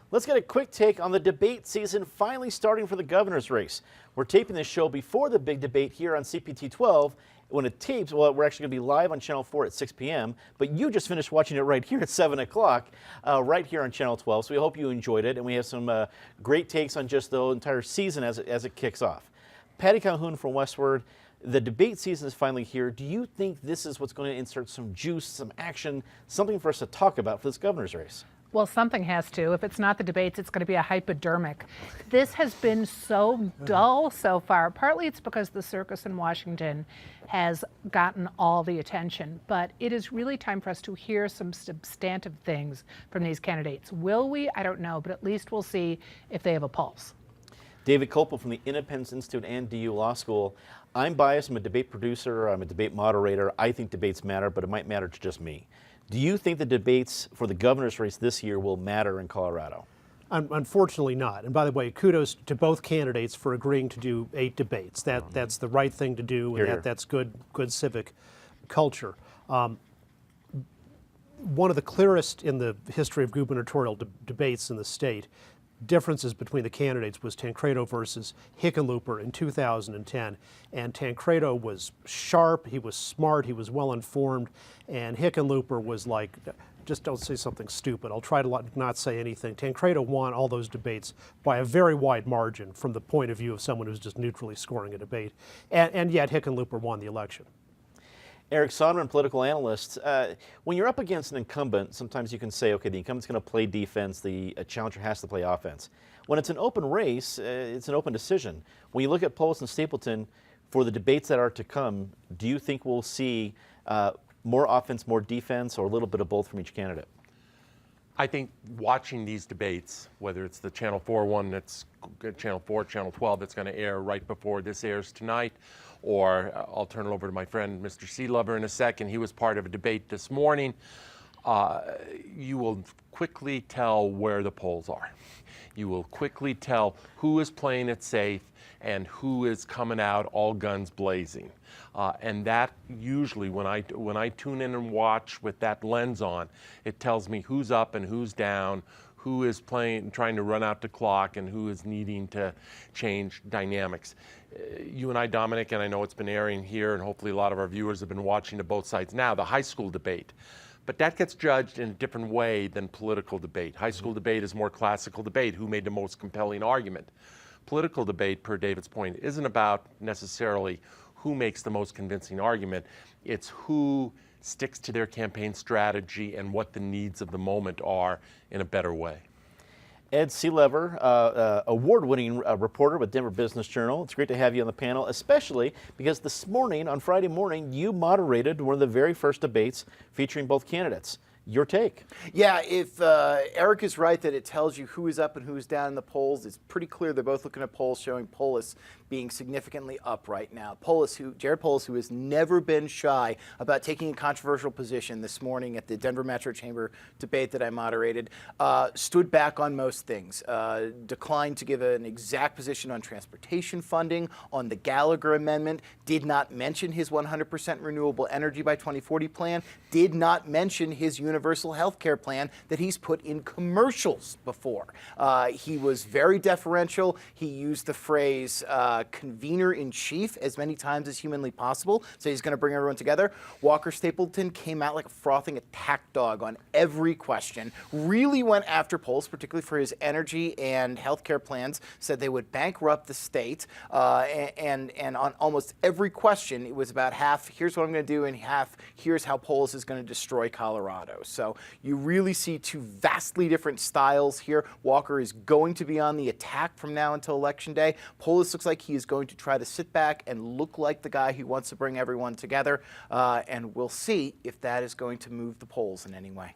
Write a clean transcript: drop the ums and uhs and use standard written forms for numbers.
Let's get a quick take on the debate season finally starting for the governor's race. We're taping this show before the big debate here on CPT 12. When it tapes, well, we're actually going to be live on Channel 4 at 6 p.m., but you just finished watching it right here at 7 o'clock, right here on Channel 12. So we hope you enjoyed it, and we have some great takes on just the entire season as it kicks off. Patty Calhoun from Westward, the debate season is finally here. Do you think this is what's going to insert some juice, some action, something for us to talk about for this governor's race? Well, something has to. If it's not the debates, it's going to be a hypodermic. This has been so dull so far. Partly it's because the circus in Washington has gotten all the attention, but it is really time for us to hear some substantive things from these candidates. Will we? I don't know, but at least we'll see if they have a pulse. David Kopel from the Independence Institute and DU Law School. I'm biased. I'm a debate producer. I'm a debate moderator. I think debates matter, but it might matter to just me. Do you think the debates for the governor's race this year will matter in Colorado? Unfortunately not. And by the way, kudos to both candidates for agreeing to do 8 debates. That's the right thing to do, and that's good civic culture. One of the clearest in the history of gubernatorial debates in the state differences between the candidates was Tancredo versus Hickenlooper in 2010. And Tancredo was sharp, he was smart, he was well informed, and Hickenlooper was like, just don't say something stupid. I'll try to not say anything. Tancredo won all those debates by a very wide margin from the point of view of someone who's just neutrally scoring a debate. And yet Hickenlooper won the election. Eric Sonderman, political analyst. When you're up against an incumbent, sometimes you can say, okay, the incumbent's going to play defense, the challenger has to play offense. When it's an open race, it's an open decision. When you look at Polis and Stapleton, for the debates that are to come, do you think we'll see more offense, more defense, or a little bit of both from each candidate? I think watching these debates, whether it's the Channel 4 one that's Channel 4, Channel 12 that's going to air right before this airs tonight, or I'll turn it over to my friend Mr. Sealover in a second. He was part of a debate this morning. You will quickly tell where the polls are. You will quickly tell who is playing it safe and who is coming out all guns blazing. And that usually, when I tune in and watch with that lens on, it tells me who's up and who's down, who is trying to run out the clock, and who is needing to change dynamics. You and I, Dominic, and I know it's been airing here, and hopefully a lot of our viewers have been watching to both sides now, the high school debate. But that gets judged in a different way than political debate. High school debate is more classical debate, who made the most compelling argument. Political debate, per David's point, isn't about necessarily who makes the most convincing argument. It's who sticks to their campaign strategy and what the needs of the moment are in a better way. Ed Sealover, award-winning reporter with Denver Business Journal. It's great to have you on the panel, especially because this morning, on Friday morning, you moderated one of the very first debates featuring both candidates. Your take? Yeah, if Eric is right that it tells you who is up and who is down in the polls, it's pretty clear they're both looking at polls showing Polis being significantly up right now. Jared Polis, who has never been shy about taking a controversial position this morning at the Denver Metro Chamber debate that I moderated, stood back on most things, declined to give an exact position on transportation funding, on the Gallagher Amendment, did not mention his 100% renewable energy by 2040 plan, did not mention his universal health care plan that he's put in commercials before. He was very deferential. He used the phrase convener-in-chief as many times as humanly possible, so he's going to bring everyone together. Walker Stapleton came out like a frothing attack dog on every question, really went after Polis, particularly for his energy and healthcare plans, said they would bankrupt the state, and on almost every question, it was about half, here's what I'm going to do, and half, here's how Polis is going to destroy Colorado. So you really see two vastly different styles here. Walker is going to be on the attack from now until Election Day. Polis looks like he is going to try to sit back and look like the guy who wants to bring everyone together, and we'll see if that is going to move the polls in any way.